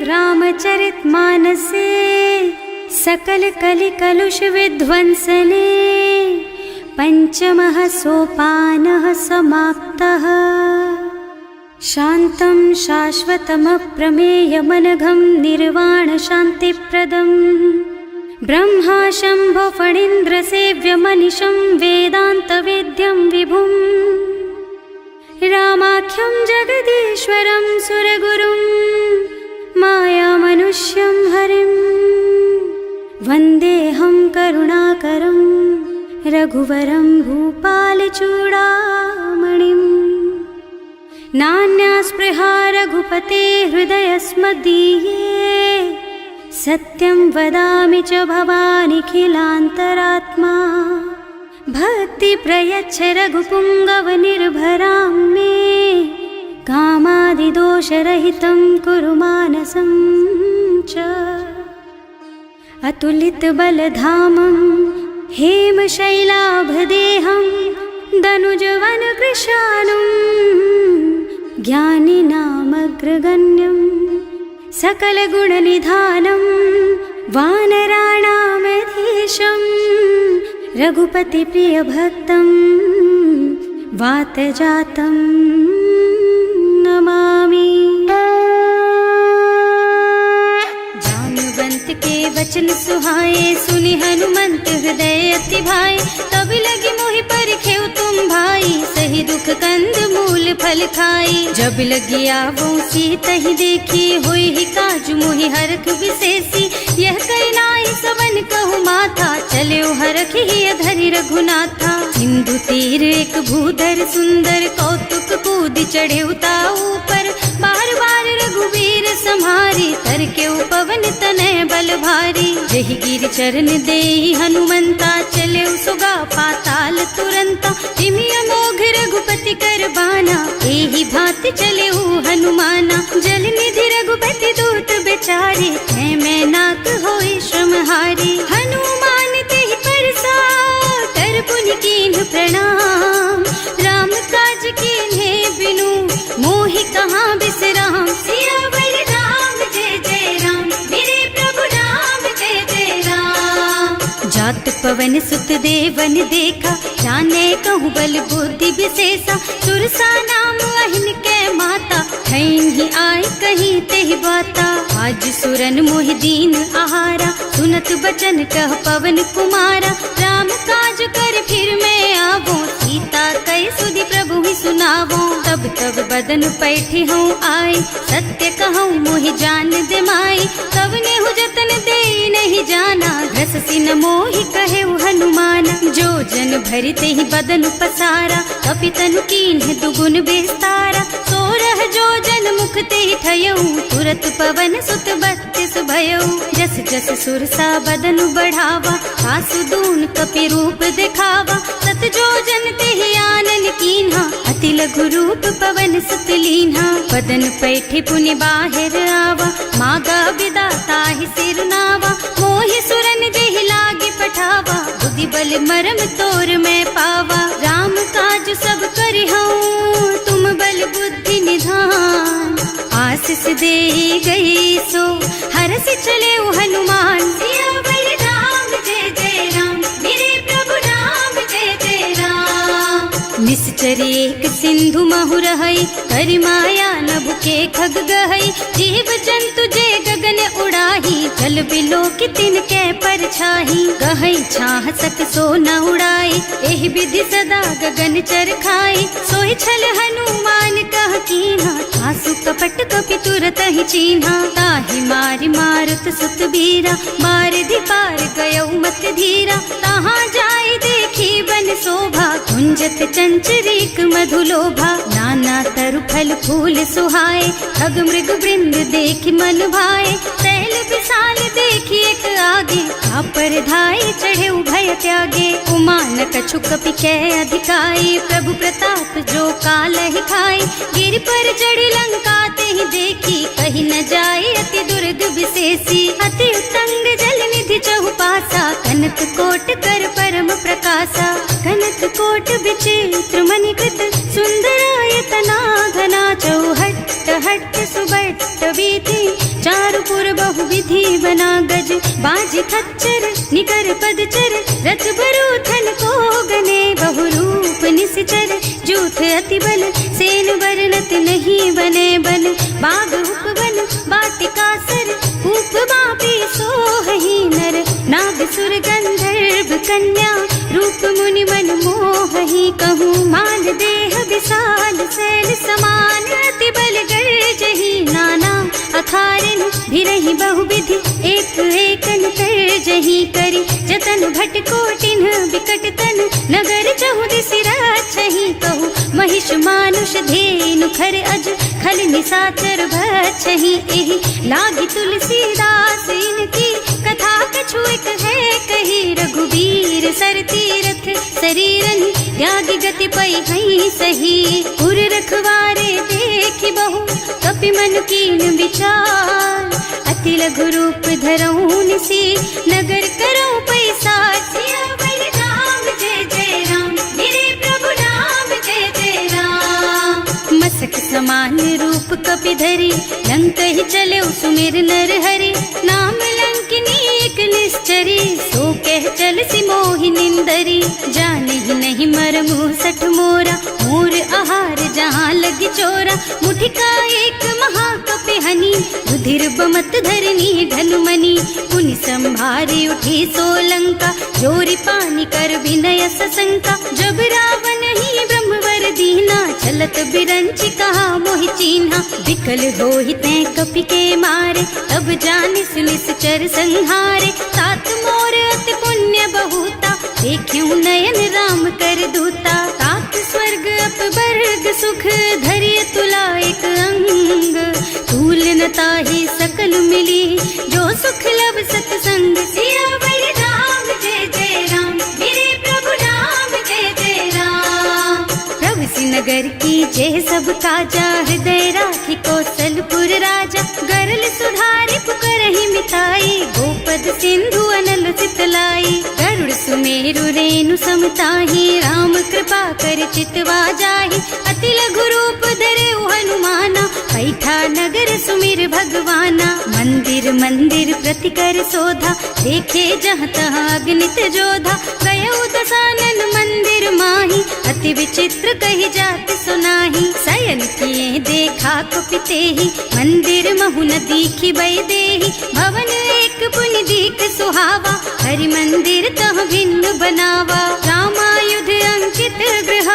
रामचरितमानसे सकल कलि कलुष विध्वंसने पंचमः सोपानः समाप्तः। शान्तं शाश्वतमप्रमेयमनघं निर्वाण शान्तिप्रदम् ब्रह्मा शम्भो फणीन्द्रसेव्यमनिशं वेदान्तवेद्यं विभुम् रामाख्यं जगदीश्वरं सुरगुरुं मायामनुष्यं हरिं वन्देऽहं करुणाकरं रघुवरं भूपालचूडामणिम्। नान्या स्पृहा रघुपते हृदयस्मदीये सत्यं वदामि च भवानिखिलान्तरात्मा। भक्ति प्रयच्छ रघुपुङ्गवनिर्भरां मे कामादिदोषरहितं कुरु मानसं च। अतुलितबलधामं हेमशैलाभदेहं दनुजवनकृशानुं ज्ञानिनामग्रगण्यं सकलगुणनिधानं वानराणामधीशं रघुपतिप्रियभक्तं वातजातं नमामि। जाम्बवंत के वचन सुहाए सुनि हनुमंत हृदय अति भाए। तब लगी मोहि परिखेउ तुम भाई सही दुख कंद मूल फल खाई। जब लगी आवो सीतहि देखी होई ही काजु मोहि हरख विशेषी। यह कई नाई सवन कहु माथा चले हरखि ही धरि रघुनाथा। सिंधु तीर एक भूधर सुंदर कौतुक कूद चढ़े ऊपर। बार बार रघुवीर सम्हारी तर के पवन तनय बल भारी। जहि गिर चरण देहि हनुमंता चले सुगा पाताल तुरंता। जिमि अमोघ रघुपति कर बाना एहि भांति चले हनुमाना। जल निधि रघुपति दूत बेचारे है मैं नाक होई श्रमहारी। हनुमान तेहि परसा कर पुनि कीन्ह प्रणाम। राम काज कीन्हे बिनु मोहि कहाँ बिसराम। सियावर राम जय जय राम मेरे प्रभु राम जय जय राम। जात पवन सुत देवन देखा जाने कहूँ बल बुद्धि विशेषा। सुरसा नाम अहिन के माता खैन ही आय कहीं तेहि बाता। आज सुरन मोहि दीन आहारा सुनत बचन कह पवन कुमारा। राम काज कर फिर मैं आवो सीता कई सुधि प्रभु ही सुनावो। तब तब बदन पैठी हूँ आए सत्य कहूँ मोहि जान दे माई। तब नेहु जतन दे नहीं जाना घस सिन मोहि कहे हनुमाना। जो जन भरि तेहि बदन पसारा कपितनु कीन्ह दुगुन बेस्तारा। सोरह जो जन मुख तेहि ठयऊ तुरत पवन सुत बत्तिस भयऊ। जस जस सुरसा बदन बढ़ावा आसु दून कपि रूप दिखावा। सत जो जन तेहि आनन कीन्हा अति लघु रूप पवन सुत लीन्हा। बदन पैठि पुनि बाहिर आवा मागा बिदा ताहि सिर नावा। मोहि सुरन जेहि लागी पठावा बुद्धि बल मरम तोर मैं पावा। राम काज सब करिहऊँ तुम बल बुद्धि निधान। आशीष दे गई सो हरस चले हनुमान। सियावर राम जय जय राम मेरे प्रभु राम जय जय राम। निश्चर एक सिंधु महु रहई करि माया नभ के खग गहई। जीव जंतु जे गगन उड़ाही जल बिलो कि तिनके परछाही। गहई छाह सक सो न उड़ाई एहि विधि सदा गगन चर खाई। सोहि छल हनुमान कह कीन्हा आसु कपट कपि तुरत ही चीन्हा। ताहि मारि मारुत सुत बीरा बारिधि पार गयौ मत धीरा। तहाँ जाय देखी बन शोभा कुंजत चंचरीक मधुलोभा। नाना तरु फल फूल सुहाए खग मृग वृंद देखि मन भाए। तैल विशाल देखि एक आगे पर धाय चढ़े भय त्यागे। उमान कछु कपि कै अधिकाई प्रभु प्रताप जो काल ही खाई। गिर पर चढ़ी लंका तेहि देखी कहीं न जाए अति दुर्ग विशेषी। अति उत्तंग जल निधि चहुपासा कनक कोट कर परम प्रकाशा। कनक कोट विचित्र मणिकृत सुंदरायतना घना चौहट्ट हट्ट भट्ट सुबट्ट बीथी, चारु पुर बहुविधि बना गज, बाज खच्चर निकर पदचर, रथ बरूथन को गने, बहुरूप निश्चर जूथ अति बल, सेन बरनत नहीं बने बन, बाग उपवन बाटिका सर, कूप बापी सोहहि नर, नाग सुर गंधर्व कन्या, रूप मुनि मन मोहहि, कहूँ मान देह विशाल शैल समान, अति बल गर्जहि नाना अखारिन, भिरहि बहुविधि एक एकन तरजहि करि, जतन भट कोटिन बिकट तन, नगर चहुदिसि राछहि, कहूँ महिष मानुष धेनु खर अज, खल निसाचर भक्षहि, एहि लागी तुलसीदास इनकी, कथा कछु एक है कही, रघुबीर सर तीरथ शरीरनि, त्यागी गति पई हई सही, उर रखवारे देखि बहु, कपि मन कीन विचार, अति लघु रूप धरऊं निसी, नगर करऊं पैसार, सियावर राम जय जय राम, मेरे प्रभु राम जय जय राम, मसक समान रूप कपि धरी, लंक ही चले सुमिर नर हरि, नाम लंकिनी एक निश्चरी, सो कह चल सी मोहि निंदरी, जाने ही नहीं मरमु सठ मोरा, मोर आहार जहाँ लग चोरा, मुठिका एक महाकपि हनी, रुधिर बमत धरनी ढलुमनी, पुनि संभारी उठी सोलंका, जोरी पानी कर विनय सशंका, जब रावण ही ब्रह्मवर दीना, चलत बिरंचि कहा मोहि चीन्हा, विकल होहि तै कपि के मारे, तब जानि सुनिश्चर संहारे, तात मोर अति पुण्य बहुता, देखियो नयन राम कर दूता, तात स्वर्ग अपवर्ग सुख, धरिय तुला एक अंग, तूल न ताहि सकल मिली, जो सुख लब सतसंग, सियावर राम जय जय राम, मेरे प्रभु राम जय जय राम, प्रभु नगर की जय सब काजा, हृदय राखी कौशलपुर राजा, गरल सुधारि पुकारहि मिताई, गोपद सिंधु अनल चितलाई, गरुड़ सुमेरु रेणु समताहि, राम कृपा कर चितवा जाहि, अति लघु रूप धरे हनुमाना, बैठा नगर सुमिर भगवाना, मंदिर मंदिर प्रति कर शोधा, देखे जहाँ तहाँ अगणित जोधा, गयो दसानन मंदिर माही, अति विचित्र कही जात सुनाही, शयन किए देखा कुपिते ही, मंदिर महु न दीखी बई देही, भवन एक पुनि दीख सुहावा, हरि मंदिर तह भिन्न बनावा, रामायुध अंकित गृह,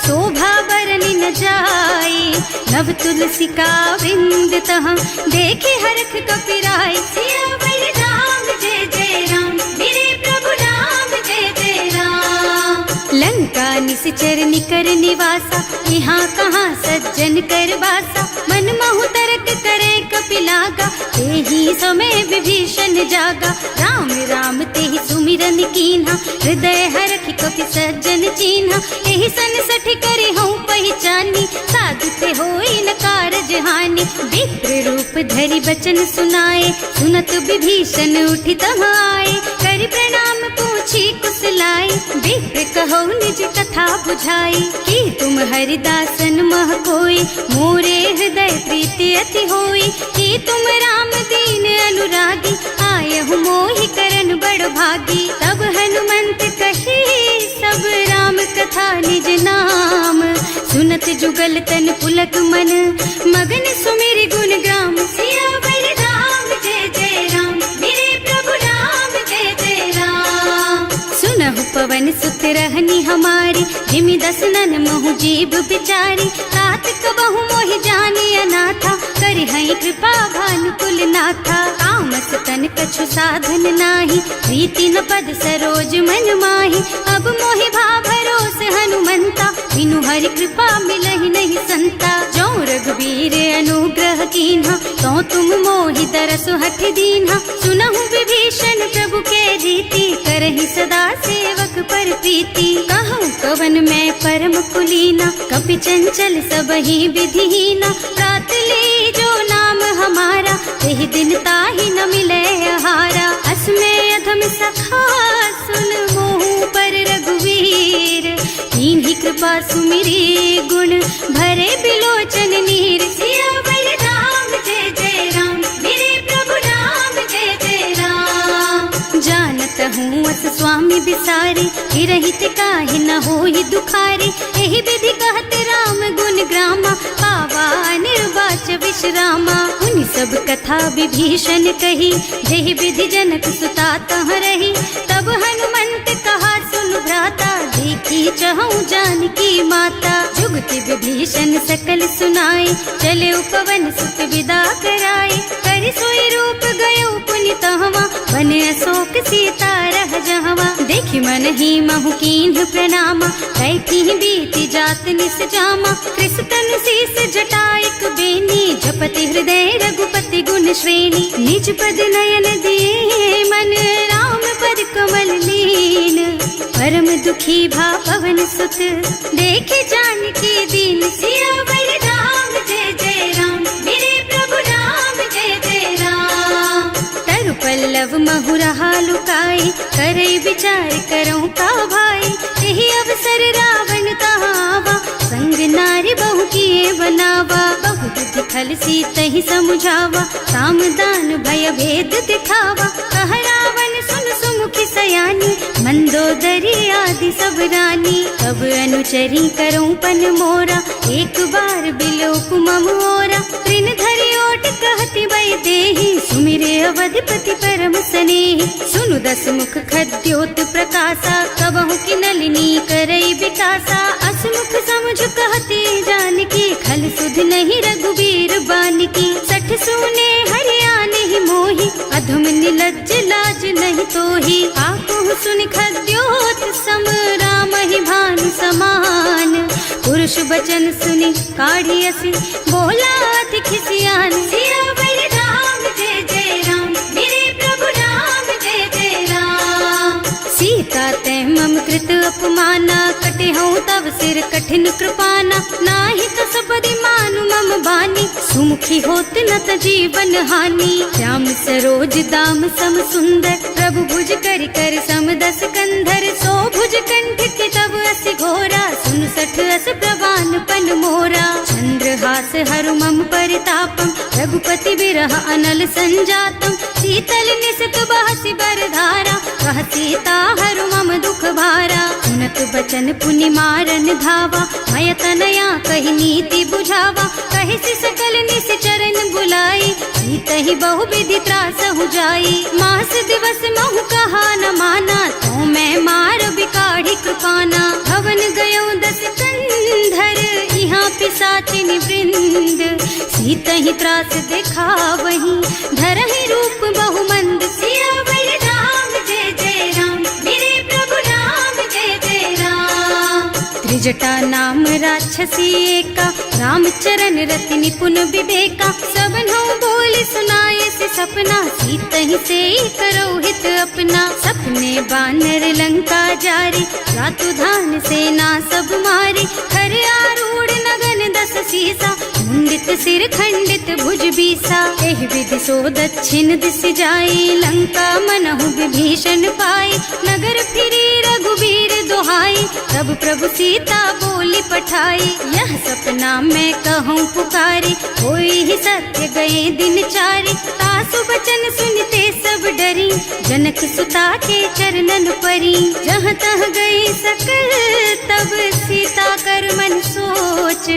शोभा बरनि न जाई, नव तुलसी का बिंद तह, देखे हरख कपिराई, सियावर राम जय जय राम, मेरे प्रभु राम जय जय राम, लंका निश्चर निकर निवासा, यहाँ कहाँ सज्जन कर वासा, मन महु तरक करे कपिलागा, तेहि समय विभीषण जागा, राम राम तेहि सुमिरन कीन्हा, हृदय हरखि कपि सज्जन चीन्हा, एहि सन सठ करे हूँ पहचानी, साधु ते होई न कारज हानि, विप्र रूप धरि बचन सुनाए, सुनत विभीषण उठि तहाँ आए, करि प्रणाम पूछी कुशलाई, विप्र कहो निज कथा बुझाई, कि तुम हरिदासन मह कोई, मोरे हृदय प्रीति अति होई, कि तुम राम दीन अनुरागी, आयहु मोहि करन बड़ भागी, तब हनुमंत कही सब राम कथा निज नाम, सुनत जुगल तन पुलक मन, मगन सुमिर गुण ग्राम, सियावर राम जय जय राम, मेरे प्रभु राम जय जय राम, सुनहु पवन सुत रहनी हमारी, जिमि दसनन महु जीव बिचारी, तात कबहु मोहि जानी अनाथा, करिहई कृपा भानुकुल नाथा, तामस तन कछु साधन नाही, प्रीति न पद सरोज मन माही, अब मोहि भाव भरोस हनुमंता, बिनु हरि कृपा मिलहि नहीं संता, जो रघुबीर अनुग्रह कीन्हा, तो तुम मोहि तरसु हठ दीन्हा, सुनहु विभीषण प्रभु के रीति, करहि सदा सेवक पर प्रीति, कहूँ कवन मैं परम कुलीना, कपि चंचल सबहि विधिहीना, रात ले जो नाम हमारा, तेहि दिन ताहि न मिले आहारा, असमय अधम सखा सुन मोहु पर रघुवीर, कीन्ही कृपा सुमिरी गुण भरे बिलोचन नीर, सियावर राम करहूँ अस स्वामी बिसारी, रहित काहे न होई दुखारी। एहि विधि कहत राम गुण ग्रामा, पावा निर्वाच विश्रामा। उन सब कथा विभीषण कही, जेहि विधि जनक सुता तह रही। तब हनुमंत कहा सुन भ्राता, देखी चहु जानकी माता। जुगति विभीषण सकल सुनाई, चले उपवन सुत विदा कराई। कर सोई रूप गयो पुनि तहवा, बन अशोक सीता रह जहवा। देखि मन ही महु कीन्ह प्रणामा, कैथी बीति जात निस जामा। कृष तनु शीस जटाइक बेनी, जपति हृदय रघुपति गुण श्रेणी। निज पद नयन दिए मन, राम पद कमल लीन। परम दुखी भा पवन सुत, देखे जानकी दीन। सियावर राम जय जय राम, मेरे प्रभु राम जय जय राम। तरु पल्लव महुरहा लुकाई, करई विचार करऊँ का भाई। यही अवसर रावण तहावा, संग नारी बहु किए बनावा। बहु बुद्धि खल सीतहि समुझावा, काम दान भय भेद दिखावा। कह रावण सुन सुमुखी सयानी, मंदोदरी आदि सब रानी। तब अनुचरी करऊँ पन मोरा, एक बार बिलोक मम ओरा। तृण धरि ओट कहति वै देहि, सुमिरे अवधिपति परम स्नेहि। सुनु दस मुख खद्योत प्रकाशा, कबहु की नलिनी करई विकासा। असमुख समझ कहती जानकी, खल सुध नहीं रघुबीर बानकी। सठ सूने हरियाणा ही मोही, अधम निलज्ज लाज नहीं तोही। आकुह सुन खद्योत सम, राम ही भानु समान। पुरुष बचन सुनि काढ़ी असी, बोला अति खिसियान। सियावर राम जय जय राम, मेरे प्रभु राम जय जय राम। सीता तै मम कृत अपमाना, कटे हूँ तब सिर कठिन कृपाना। नाही तो सबदि मानु मम बानी, सुमुखी होत न त जीवन हानि। श्याम सरोज दाम सम सुंदर, प्रभु भुज कर कर सम दस कंधर। सो भुज कंठ के तब अस घोरा, सुन सठ अस प्रवान पन मोरा। चंद्रहास हरु मम परितापम, रघुपति बिरह अनल संजातम। शीतल निसत बहसि बर धारा, कह सीता हरु मम दुख भारा। सुनत बचन पुनि मारन धावा, मय तनया कहि नीति बुझावा। कहि सि सकल निश्चरण बुलाई, सीतहि बहु विधि त्रासहु जाई। मास दिवस महु कहा न माना, तो मैं मार बिकाढ़ी कृपाना। भवन गयो दस कंधर, यहाँ पिशाचिनी वृंद। सीतहि त्रास दिखावहीं, धरहि रूप बहु मंद। सियावर राम जय जय राम, मेरे प्रभु राम जय जय राम। त्रिजटा नाम राक्षसी एका, राम चरण रति निपुण विवेका। सबनों बोल सुनाए से सपना, सीतहि से करो हित अपना। सपने बानर लंका जारी, रातु धान सेना सब मारी। खर आरूढ़ नगन दस सीसा, मुंडित सिर खंडित भुज बीसा। एहि विधि सो दक्षिण दिस जाई, लंका मनहु विभीषण पाई। नगर फिरी रघुबीर दुहाई, तब प्रभु सीता बोली पठाई। यह सपना मैं कहूँ पुकारी, होई ही सत्य गए दिन चारि। तासु बचन सुनते सब डरी, जनक सुता के चरणन परी। जहाँ तह गई सकल तब सीता कर मन सोच।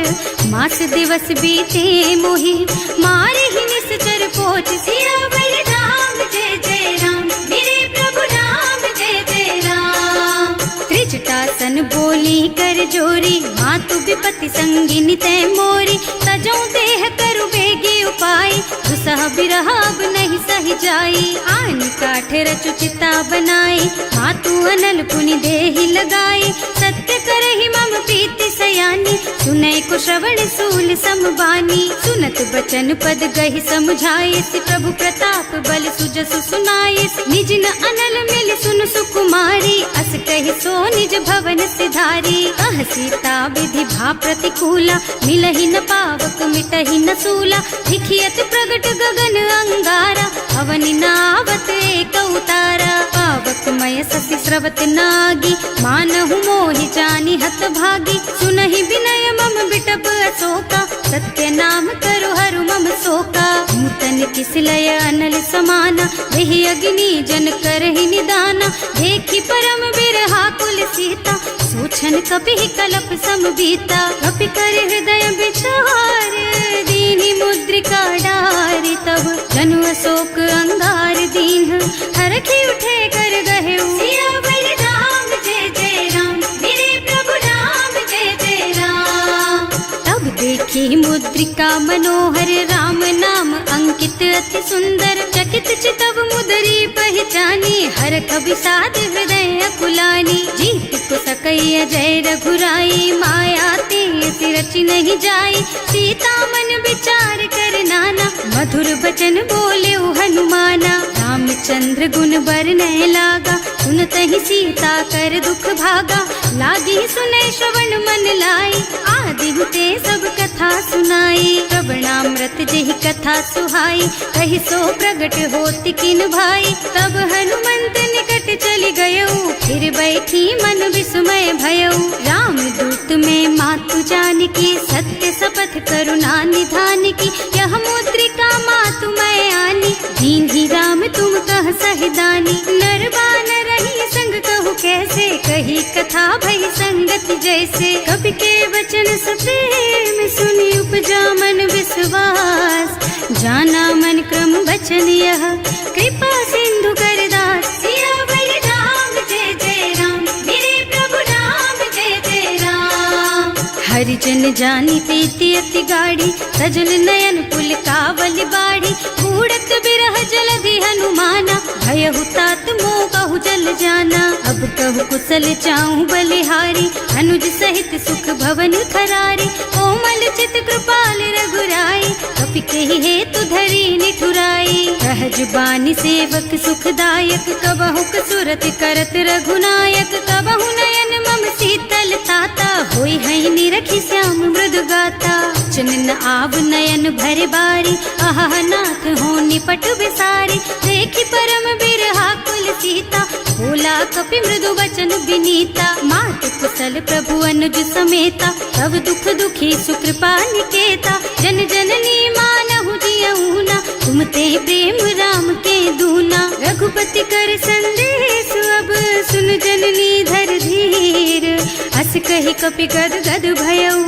मास दिवस बीते मोहि, मारे ही निश्चर पोच। सियावर राम जय जय राम, मेरे प्रभु राम जय जय राम। त्रिजटा सन बोली कर जोरी, मातु विपति संगिनी तै मोरी। तजो देह करु बेगी उपाय, दुसह बिरह अब नहीं सही जाई। आन काठ रचु चिता बनाई, मातु अनल पुनि देहि लगाई। सत्य करहि मम प्रीति सयानी, सुनै को श्रवण सूल समबानी। सुनत बचन पद गहि समझाए, प्रभु प्रताप बल सुजसु सुनाए। निज न अनल मिल सुन सुकुमारी, अस कहि सो निज भवन सिधारी। कह सीता विधि भा प्रतिकूला, मिलहि न पावक मिटहि न सूला। लिखियत प्रगट गगन अंगारा, अवनि नावत एक उतारा। पावक मय ससि स्रवत नागी, मानहु मोहि जानि हत भागी। सुनहि विनय मम बिटप अशोका, सत्य नाम करु हरु मम शोका। नूतन किसलय अनल समाना, वही अग्नि जन करहि निदाना, देखी परम बिरहा कुल सीता, सोचन कपि कलप सम बीता, कपि कर हृदय विचार, दीनी मुद्रिका डारी, तब जनु अशोक अंगार दीन, हरखी उठे कर गहे सियावर राम जय जय राम, मेरे प्रभु राम जय जय राम। तब देखी मुद्रिका मनोहर, राम नाम अंकित अति सुंदर, चकित चितव मुदरी पहचानी, हर कवि साध हृदय अकुलानी, जीत को सकैया जय रघुराई, माया ते रचि नहीं जाई, सीता मन विचार कर नाना, मधुर बचन बोले हनुमाना, रामचंद्र गुण बरनय लागा, सुनतहि सीता कर दुख भागा, लागी सुनै श्रवण मन लाई, आदि हुते सब कथा सुनाई, श्रवणामृत जेहि कथा सुहाई, कहि सो प्रगट होति किन भाई, तब हनुमंत निकट चली गयऊ, फिर बैठी मन विस्मय भयऊ, राम दूत में मातु जानकी, सत्य शपथ करुणा निधान की, यह मुद्रिका मातु मैं आनी, दीन्ही राम तुम कह सहिदानी, नरबान रही संग कहु कैसे, कही कथा भई संगति जैसे, कवि के वचन सप्रेम सुनि उपजा मन विश्वास, जाना मन क्रम वचन यह, कृपा सिंधु कर दास, सियावर राम जय जय राम, मेरे प्रभु राम जय जय राम। हरिजन जानी प्रीति अति गाढ़ी, सजल नयन पुल कावल बाढ़ी, बूढ़त बिरह जलधि हनुमाना, भयहु तात मोह कहु जल जाना, अब कहु कुशल चाहूं बलिहारी, अनुज सहित सुख भवन खरारी, कोमल चित कृपाल रघुराई, कपि कहि हेतु धरी निठुराई, सहज बानी सेवक सुखदायक, कबहु सुरत करत रघुनायक, कबहु नयन मम शीतल ताता, होई है निरखी श्याम मृदु गाता, चनन आव नयन भर बारी, आहा नाथ हो निपट बिसारी, देखी परम बिरहा कुल सीता, बोला कपि मृदु वचन विनीता, मात कुशल प्रभु अनुज समेता, तब दुख दुखी सुकृपा निकेता, जन जननी मानहु जियऊना, तुम ते प्रेम राम के दूना, रघुपति कर संदेश अब सुन जननी धर धीर, अस कहि कपि गद गद भयऊ,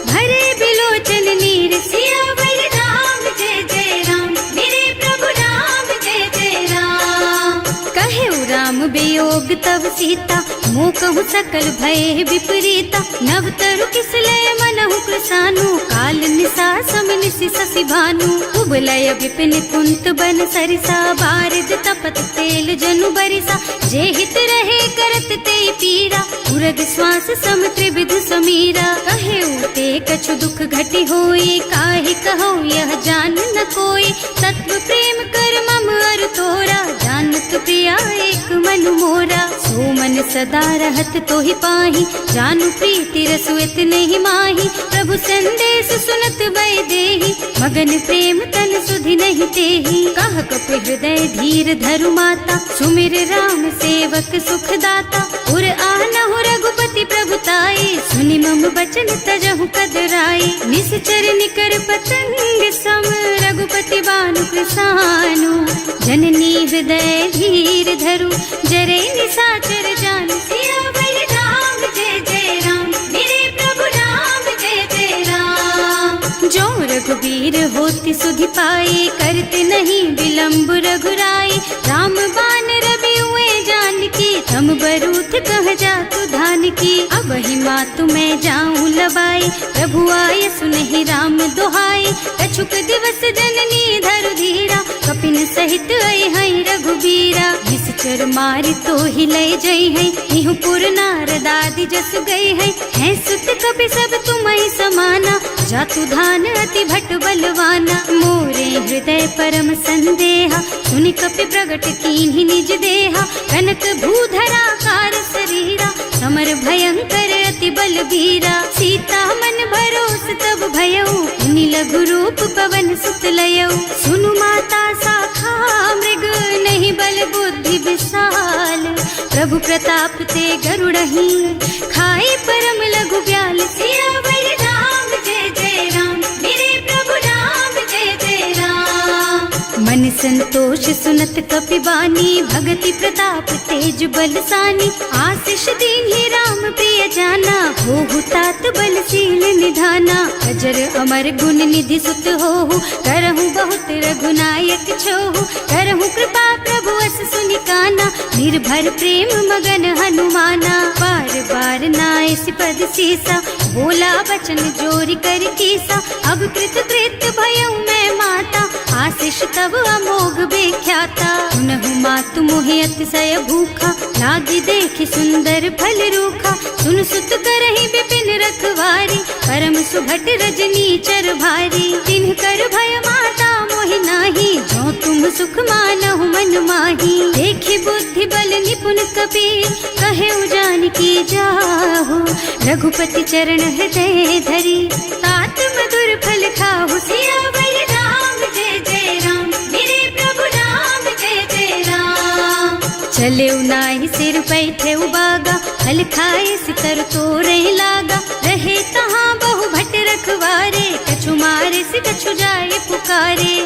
भरे बिलोचन नीर, सियावर राम जय जय राम, मेरे प्रभु राम जय जय राम। कहे राम वियोग तब सीता, मोह कहु सकल भय विपरीता, नव तरु किसलय मनहु कृसानु, काल निसा सम निसि शशि भानु, उबलय विपिन कुंत बन सरिसा, बारिद तपत तेल जनु बरिसा, जे हित रहे करत ते पीरा, उरग श्वास सम त्रिविध समीरा, कहे उते कछु दुख घटी होई, काहे कहो यह जान न कोई, तत्व प्रेम कर मम अर तोरा, जानत प्रिया एक मन मोरा, सो मन सदा रहत तोहि पाही, जानु प्रीति रसु इतने ही माही, प्रभु संदेश सुनत वै देही, मगन प्रेम तन सुधि नहीं तेही, कह कपि हृदय धीर धरु माता, सुमिर राम सेवक सुखदाता, उर आनहु रघुपति प्रभुताई, सुनि मम बचन तजहु कदराई, निश्चर निकर पतंग सम, रघुपति बानु कृसानु, जननी हृदय धीर धरु, जरे निसाचर जानु, सियावर राम जय जय राम, मेरे प्रभु राम जय जय राम। जो रघुबीर होति सुधि पाई, करते नहीं विलंब रघुराई, राम बान रवि हुए जानकी, थम बरूथ कह जातु धान की, अब ही मातु मैं जाऊं लबाई, प्रभु आय सुनहि राम दुहाई, कछुक दिवस जननी धरु धीरा, कपिन सहित आई हई रघुबीरा, निश्चर मारि तो ही लय जई है, इहु पुर नारद आदि जस गई है सुत कपि सब तुम्हि समाना, जातु धान अति भट बलवाना, मोरे हृदय परम संदेहा, सुनि कपि प्रगट कीन्हि निज देहा, कनक भूधरा कार शरीरा, समर भयंकर अति बलबीरा, सीता मन भरोस तब भयऊ, मुनि लघु रूप पवन सुत लयऊ, सुनु माता शाखा मृग नहीं बल बुद्धि विशाल, प्रभु प्रताप ते गरुड़हि, खाई परम लघु ब्याल, सियावर राम जय जय राम, मेरे प्रभु राम जय जय राम। संतोष सुनत कपिबानी, भगति प्रताप तेज बलसानी। आशीष दीन्हि राम प्रिय जाना, होहु तात बलशील निधाना। अजर अमर गुण निधि सुत होहु, करहु बहुत रघुनायक छोहु। करहु कृपा प्रभु अस सुनि काना, निर्भर प्रेम मगन हनुमाना। बार बार नाइस पद सीसा, बोला बचन जोरी कर कीसा। अब कृत कृत भयउ मैं माता, आशीष तब अमोघ बेख्याता। सुनहु मातु मोहि अतिशय भूखा, लागी देखि सुंदर फल रूखा। सुन सुत करहि विपिन रखवारी, परम सुभट रजनी चर भारी। तिन्ह कर भय माता मोहि नाही, जो तुम सुख मानहु मन माही। देखि बुद्धि बल निपुण कपि, कहे जानकी जाहु। रघुपति चरण हृदय धरी, तात मधुर फल खाहु। सियावर राम जय जय राम, मेरे प्रभु राम जय जय राम। चले नाहि सिर बैठे बागा, फल खाए सितर तोरे लागा। रहे तहाँ बहु भट रखवारे, कछु मारे से कछु जाए पुकारे।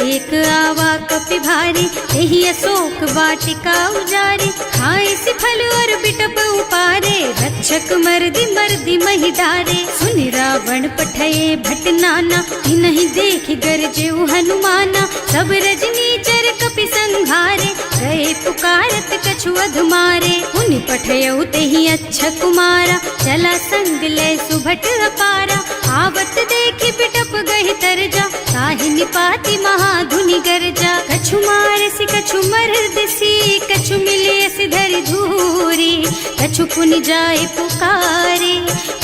एक आवा कपि भारी, यही अशोक वाटिका उजारी। खाए से फल और बिटप उपारे, रक्षक मर्दी मर्दी मही डारे। सुनि रावण पठये भट नाना, नहीं देखि गरजेउ हनुमाना। सब रजनी चर कपि संघारे, गए पुकारत कछु अधमारे। उनि पठयउ तेहि अच्छा कुमारा, चला संग ले सुभट अपारा। आवत देखि बिटप गहि तरजा, ताहि निपाति महाधुनि गरजा। कछु मारसि कछु मरदसी, कछु मिलेसि धरि धूरी। कछु पुनि जाए पुकारे,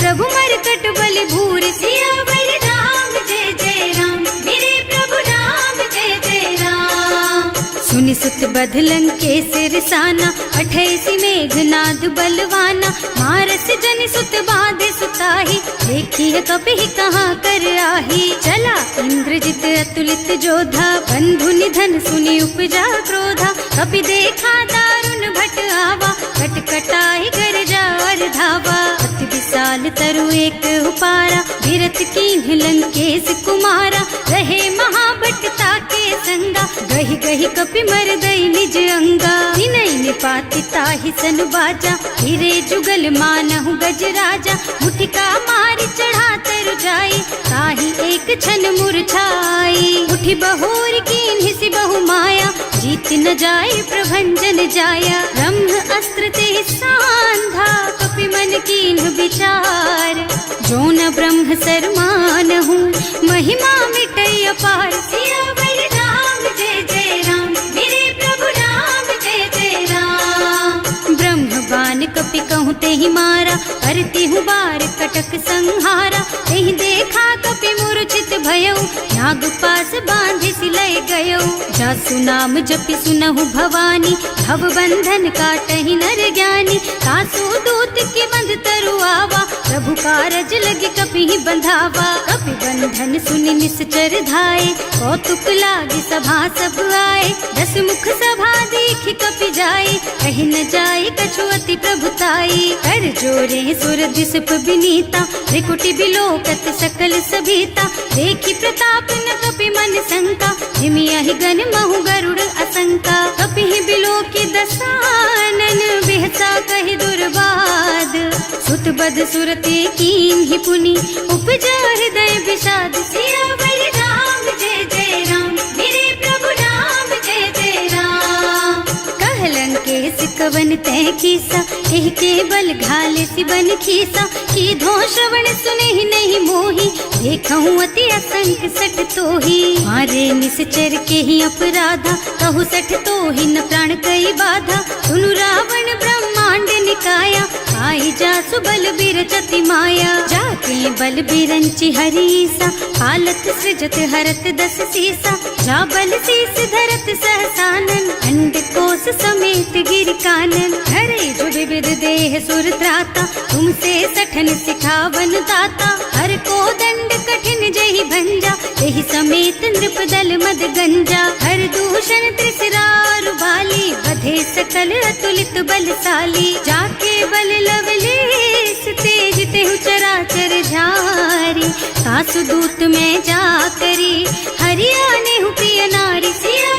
प्रभु मरकट बलि भूरि। सियावर राम जय जय राम, मेरे प्रभु राम जय जय राम। सुनि सुत बध लंकेश रिसाना, पठैसि मेघनाद बलवाना। मारस जनि सुत बाधे सुताही, देखिए कपि कहाँ कर आही। चला इंद्रजित अतुलित जोधा, बंधु निधन सुनि उपजा क्रोधा। कपि देखा दारुण भट आवा, कटकटाई गरजा और धावा। अति विशाल तरु एक उपारा, गिरत कीन्ह लंकेश कुमारा। रहे महाभट ताके संगा, गहि गहि कपि मर गई निज अंगा। विनय निपाति ताहि सन बाजा, हिरे जुगल मानहु गज राजा। मुठिका मारि चढ़ा तर जाई, ताहि एक छन मुरझाई। उठि बहोर कीन्हि सि बहु माया, जीत न जाए प्रभंजन जाया। ब्रह्म अस्त्र ते सांधा, कपि मन कीन्ह विचार। जो न ब्रह्म सर मानहु, महिमा मिटै अपार। सियावर राम जय जय राम, मेरे प्रभु राम जय जय राम। ब्रह्म बान कपि कहूँ तेहि मारा, करती हूँ बार कटक संहारा। तेहि देखा कपि मूर्छित भयउ, नाग पास बांधि सिलय गयउ। जासु नाम जपि सुनहु भवानी, भव बंधन काटहि नर ज्ञानी। तासु दूत की बंध तरु आवा, प्रभु कारज लगे कपि बंधावा। कपि बंधन सुनि निश्चर धाये, कौतुक लागे सभा सब आए। 10 मुख सभा देखि कपि जाए, कहि न जाए कछु अति प्रभुताई। कर जोरे सुर दिसप विनीता, त्रिकुटि बिलोकत सकल सभीता। देखि प्रताप न कपि मन शंका, हिमियहि गण महु गरुड़ असंका। कपि बिलोकि दसानन, बिहसा कहि दुर्बाद। सुत बद सुरते कीन्हि पुनि, उपजा हृदय विषाद। सियावर राम जय जय राम, मेरे प्रभु राम जय जय राम। कह लंकेश कवन तै कीसा, एहि के बल घाले सि बन खीसा। कीधो श्रवण सुनेहि नहीं मोही, देखहु अति असंख सठ तोही। मारे निश्चर के ही अपराधा, कहु सठ तोहि न प्राण कई बाधा। सुनु रावण ब्रह्मांड निकाया, आई जासु बल बिरचति माया। जाके बल बिरंचि हरीसा, हालत सृजत हरत 10 सीसा। जा बल शीस धरत सहसानन, अंड कोस समेत गिर कानन। हरे जो विविध देह सुर त्राता, तुमसे सठन सिखावन दाता। हर को दंड कठिन जहि भंजा, तेहि समेत नृप दल मद गंजा। हर दूषण त्रिसरारु बाली, बधे सकल अतुलित बलशाली। जाके बल लवलेस तेज तेहु चराचर झारी। सासु दूत में जा करी, हरियाणे हु प्रिय नारी। सिया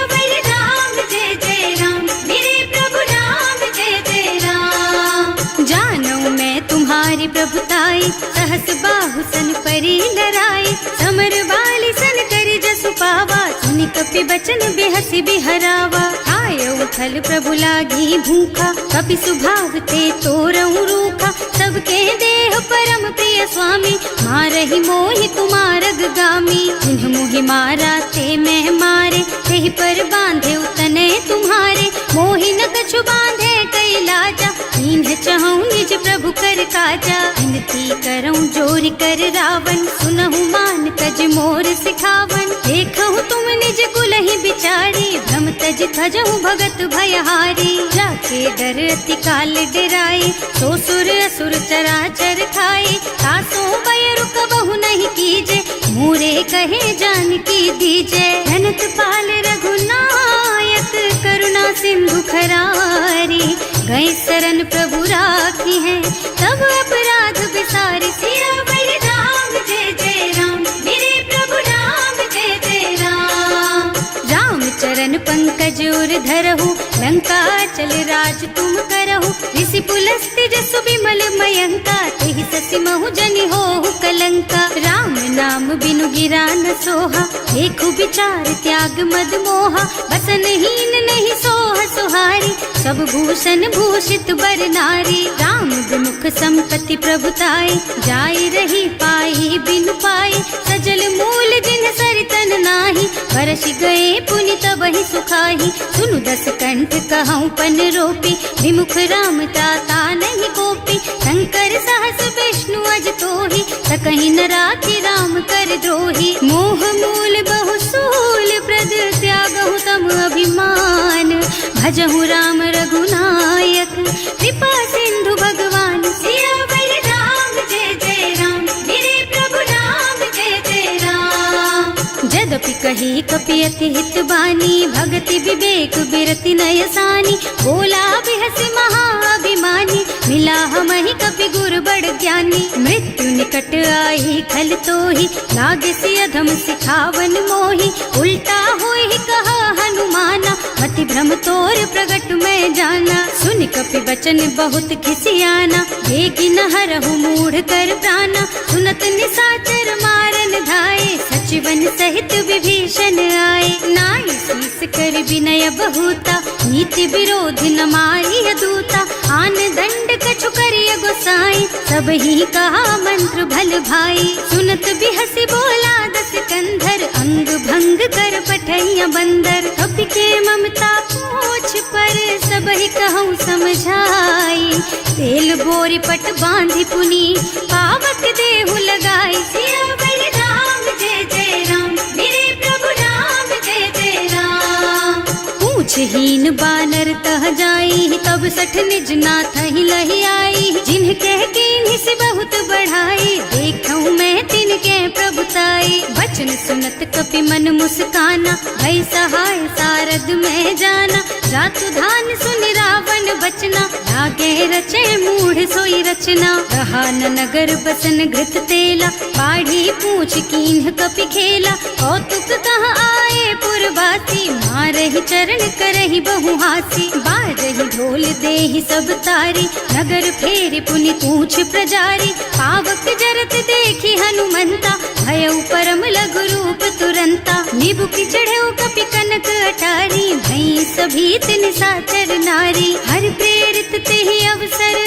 बाहु सन परी लराए, समर बाली सन करी जसु पावा, सुनि कपि बचन बेहसी बिहरावा। आयऊ फल प्रभु लागी भूखा, कपि सुभाव ते तोरऊ रूखा, सबके देह परम प्रिय स्वामी, मारहि मोहि कुमारग गामी। जिन्ह मोहि मारा ते मैं मारे, तेहि पर बांधे उतने तुम्हारे, मोहि न कछु बांधे कई लाजा, इन्ह चहु निज प्रभु कर काजा। विनती करऊं जोरि कर रावण, सुनहु मान तज मोर सिखावन। देखहु तुम निज कुलहि बिचारी, भ्रम तज थजहु भगत भयहारी। जाके डर अति काल डराए, सो सुर असुर चराचर खाए। तासो भय रुक बहु नहीं कीजे, मोरे कहे जानकी दीजे। धनत पाल रघुनायक, करुणा सिंधु खरारी। गए शरण प्रभु राखी है, तब अपराध बिसारी। सियावर राम जय जय राम, मेरे प्रभु राम जय जय राम। राम चरण पंकज उर धरहु, लंका चल राज तुम करहु। ऋषि पुलस्त्य जसु बिमल मयंका, तेहि ससि महु जनि होहु कलंका। राम नाम बिनु गिरा न सोहा, देखु विचार त्याग मद मोहा। बसन हीन नहीं सोह सुहारी, सब भूषण भूषित बर नारी। राम विमुख संपत्ति प्रभुताई, जाई रही पाई बिनु पाई। सजल मूल जिन सरितन नाही, बरस गए पुनि तबहि सुखाही। सुनु दस कंठ कहऊँ पन रोपी, विमुख राम ताता नहीं कोपी। शंकर सहस विष्णु अज तोहि, सकहि न राखी राम कर द्रोही। मोह मूल बहु सूल प्रद, त्यागहु तम अभिमान। भजहु राम रघुनायक, कृपा सिंधु भगवान। सियावर राम जय जय राम, मेरे प्रभु राम जय जय राम। जदपि कही कपि अति हित बानी, भगति विवेक बिरति नय सानी। बोला बिहसि महाअभिमानी, मिला हमहि कपि गुर बड़ ज्ञानी। मृत्यु निकट आई खल तोहि, लागे सि अधम सिखावन मोहि। उल्टा होहि कहा हनुमाना, मति भ्रम तोर प्रगट मैं जाना। सुनि कपि बचन बहुत खिसियाना, बेगी न हरहु मूढ़ कर प्राणा। सुनत निशाचर मारन धाये, सचिवन सहित विभीषण आए। नाई शीस कर विनय बहुता, नीति विरोध न मारिय दूता। आन दंड कछु करिय गोसाई, सब ही कहा मंत्र भल भाई। सुनत बिहसि बोला दस कंधर, अंग भंग कर पठैया बंदर। कपि के ममता पूछ पर, सब ही कहूँ समझाई। तेल बोरी पट बांधि पुनी, पावक देहु लगाई। सियावर राम जय जय राम, मेरे प्रभु राम जय जय राम। पूछहीन बानर तह जाई, तब सठ निज नाथ ही लही आई। जिन्ह कह कीन्हि से बहुत बढ़ाई, देखऊँ मैं तिनके प्रभुताई। वचन सुनत कपि मन मुस्काना, भई सहाय सारद में जाना। जातु धान सुनि रावण बचना, लागे रचे मूढ़ सोई रचना। रहा न नगर बसन घृत तेला, बाढ़ी पूछ कीन्ह कपि खेला। कौतुक कह आए पुरवासी, मारहि चरण करहि बहु हासी। बाजहि ढोल देहि सब तारी, नगर फेरि पुनि पूछ प्रजारी। पावक जरत देखि हनुमंता, भयउ परम लघु रूप तुरंता। निबुकि चढ़ऊ कपि कनक अटारी, भई सभीत निशाचर नारी। हर प्रेरित तेहि अवसर,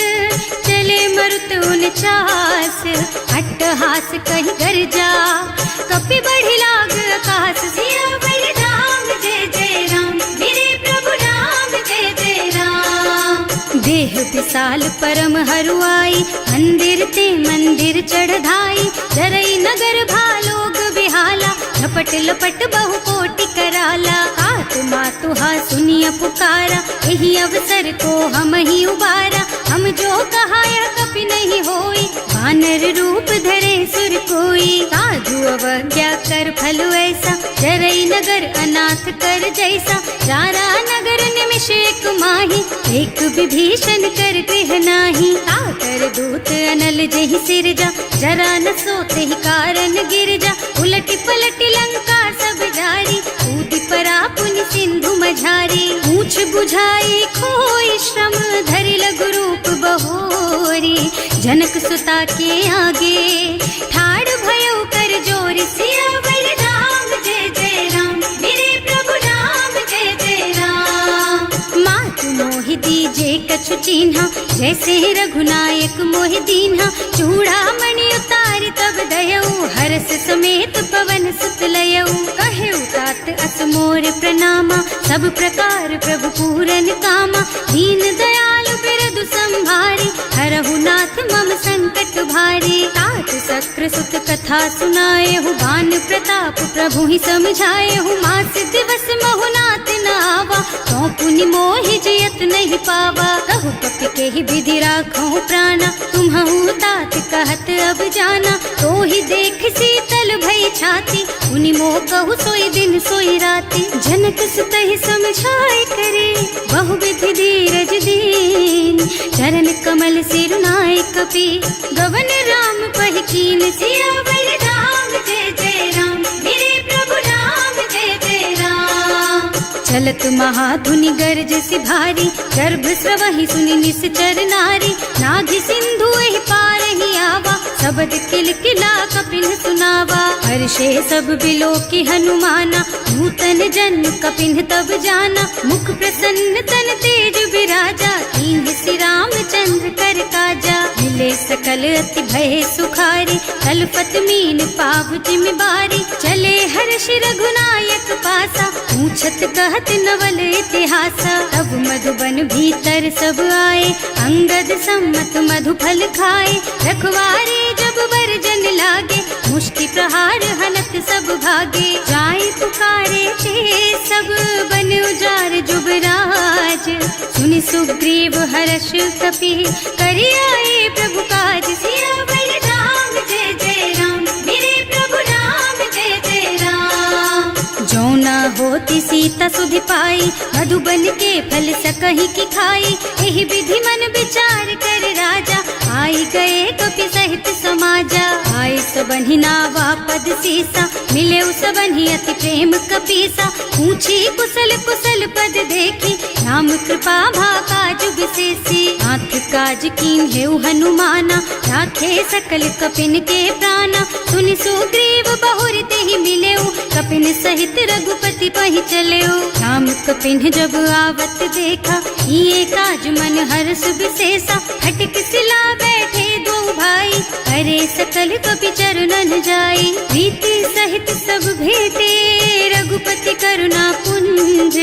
चले मरुत उनचास। अट्टहास कहि गर्जा, कपि बढ़ि लाग आकाश। सियावर राम जय जय राम, मेरे प्रभु राम जय जय राम। देह विशाल परम हरुआई, मंदिर ते मंदिर चढ़धाई। जरई नगर भालोग बिहाला, झपट लपट बहु कोटि कराला। आत्मा तुहा सुनिय पुकारा, यही अवसर को हम ही उबारा। हम जो कहा यह कपि नहीं होई, वानर रूप धरे सुर कोई। साधु अवज्ञा कर फल ऐसा, जरई नगर अनाथ कर जैसा। जारा नगर निमिष एक माही, एक विभीषण कर गृह नाही। आकर दूत अनल जहि सिरजा, जरा न सोते ही कारण गिर जा। उलटी पलटी लंका सब जारी, कूदि परा पुनि सिंधु मझारी। पूछ बुझाई खोई श्रम, धरि लघु रूप बहोरी। जनक सुता के आगे ठाड़ भयो कर जोर सियावर राम जय जय राम, मेरे प्रभु राम जय जय राम। मात मोहि दीजे कछु चिन्हा, जैसे रघुनायक मोहि दीन्हा। चूड़ा मणि उतारि तब दयऊ, हरस समेत पवन सुत लयऊ। कहे तात अस मोर प्रणामा, सब प्रकार प्रभु पूरन कामा। दीन दयालु बिरदु संभारी, हरहु नाथ मम संकट भारी। तात सक्र सुत कथा सुनाएहु, बान प्रताप प्रभु ही समझाएहु। मास दिवस महु नाथ न आवा, तो पुनि मोहि जयत नहीं पावा। कहु कपि के ही विधि राखहु प्राणा, तुम्हु तात कहत अब जाना। तो ही देख शीतल भई छाती, उनि मोह कहु सोई दिन सोई राती। जनक सुत ही समझाए करे, बहु विधि धीरज दीन। चरण कमल सिरुनाए कपि, गवन राम पहि कीन। सियावर राम जय जय राम, मेरे प्रभु राम जय जय राम। चलत महाधुनि गरज सि भारी, गर्भ स्रवहि सुनि निश्चर नारी। नाभि सिंधु एहि पार ही आवा, शबद किलकिला कपिन सुनावा। हर्षे सब बिलो की हनुमाना, नूतन जन्म कपिन तब जाना। मुख प्रसन्न तन तेज विराजा, कीन्ह श्री रामचंद्र कर काजा। मिले सकल अति भय सुखारी, कलपत मीन पाव जिम बारी। चले हर्ष रघुनायक पासा, पूछत कहत नवल इतिहासा। तब मधुबन भीतर सब आए, अंगद सम्मत मधु फल खाए। रखवारे जब बरजन लागे, मुष्टि प्रहार हनत सब भागे। जाए पुकारे ते सब, बन उजार जुबराज। सुनि सुग्रीव हर्ष कपि, करि आए प्रभु काज। सियावर राम जय जय राम, मेरे प्रभु राम जय जय राम। जो न होती सीता सुधि पाई, मधुबन के फल सकहि की खाई। एहि विधि मन विचार कर राजा, आई गए कपि सहित समाजा। आए सबन्हि नावा पद सीसा, मिले सबन्हि अति प्रेम कपीसा। पूछी कुशल कुशल पद देखी, राम कृपा भाका जुग सेसी। नाथ काज कीन्हेउ हनुमाना, राखे सकल कपिन के प्राणा। सुनि सुग्रीव बहुर तेहि मिलेउ, कपिन सहित रघुपति पहि चलेउ। राम कपिन जब आवत देखा, ये काज मन हर्ष विशेषा। फटक सिला बैठे दो भाई, अरे सकल कपि चरणन जाई। प्रीति सहित सब भेटे, रघुपति करुणा पुंज।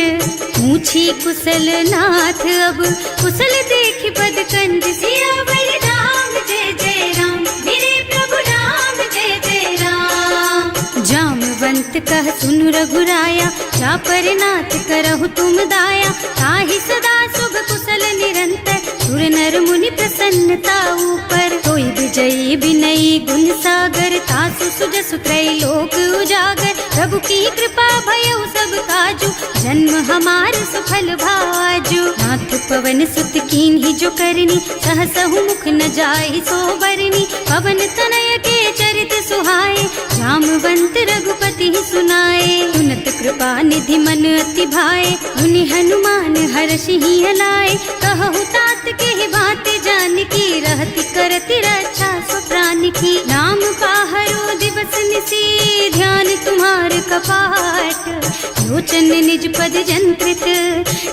पूछी कुशल नाथ अब, कुशल देखि पद कंज। सियावर राम जय जय राम, मेरे प्रभु राम जय जय राम। जामवंत कह सुनु रघुराया, चापर नाथ करहु तुम दाया। ताहि सदा शुभ कुशल निरंतर, सुर नर मुनि प्रसन्नता ऊपर। कोई विजयी विनयी गुण सागर, तासु सुजसु त्रैलोक उजागर। प्रभु की कृपा भयउ सब काजू, जन्म हमार सफल भाजू। नाथ पवन सुत कीन्ही जो करनी, सहसहु मुख न जाहि सो बरनी। पवन तनय के चरित सुहाए, जामवंत रघुपति सुनाए। सुनत कृपा निधि मन अति भाए, मुनि हनुमान हर्षि हलाए। कहु तात के बात जानकी, रहति करति रक्षा सो प्राण की। नाम पाहरो दिवस निसी, ध्यान तुम्हार कपाट। लोचन निज पद जंत्रित,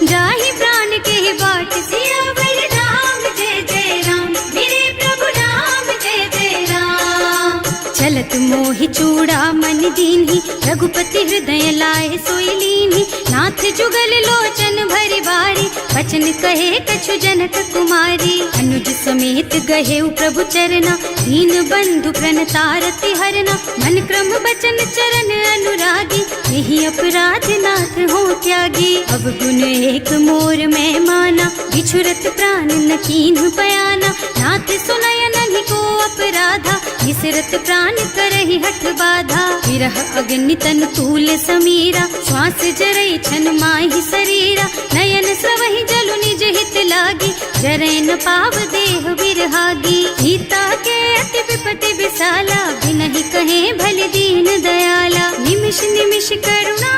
जाहि प्राण के बाट। सियावर राम जय जय राम, मेरे प्रभु राम जय जय राम। चलत मोहि चूड़ा मन दीन्ही, रघुपति हृदय लाए सोई लीन्ही। नाथ जुगल लोचन भरि बारी, वचन कहे कछु जनक कुमारी। अनुज समेत गहेउ प्रभु चरना, दीन बंधु प्रणतारति हरना। मन क्रम बचन चरण अनुरागी, यही अपराध नाथ हो त्यागी। अब गुण एक मोर मैं माना, बिछुरत प्राण न कीन्ह बयाना। नाथ सुनय नन्हि को अपराधा, निसरत प्राण करहि हठ बाधा। विरह अग्नि तन तूल समीरा, श्वास जरई छन माहि शरीरा। नयन स्रवहि जलु निज हित लागी, जरै न पाव देह बिरहागी। सीता के अति विपति विशाला, बिनहि कहे भले दीन दयाला। निमिष निमिष करुणा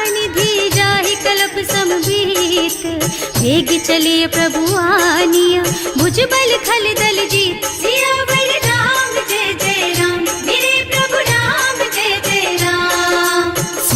निधि, जाहि कलप समभीत। वेग चलिए प्रभु आनिया, भुज बल खल दल जीत। सियावर राम जय जय राम।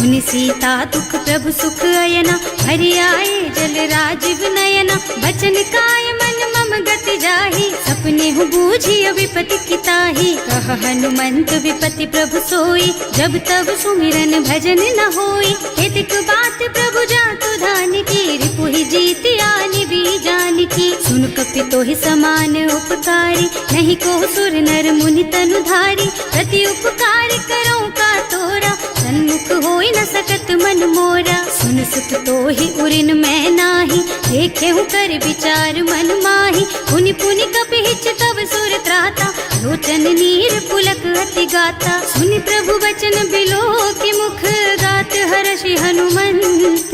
सुनि सीता दुख प्रभु सुख अयना, हरि आए जल राजीव नयना। बचन काय मन मम गति जाहि, सपने हूँ बूझी विपति किताहि। कह हनुमंत विपति प्रभु सोई, जब तब सुमिरन भजन न होई। हेतिक बात प्रभु जातु धान की, रिपुहि जीति आनि भी जान की। सुन कपि तोहि समान उपकारी, नहीं को सुर नर मुनि तनु धारी। प्रति उपकार करो का तोरा, सन्मुख होई न सकत मन मोरा। सुन सुत तोहि उरिन मैं नाही, देखे हूँ कर विचार मन माही। पुनि पुनि कपि हिच तब सुर त्राता, लोचन नीर पुलक अति गाता। सुनि प्रभु बचन बिलो की मुख, गात हर्षि हनुमंत।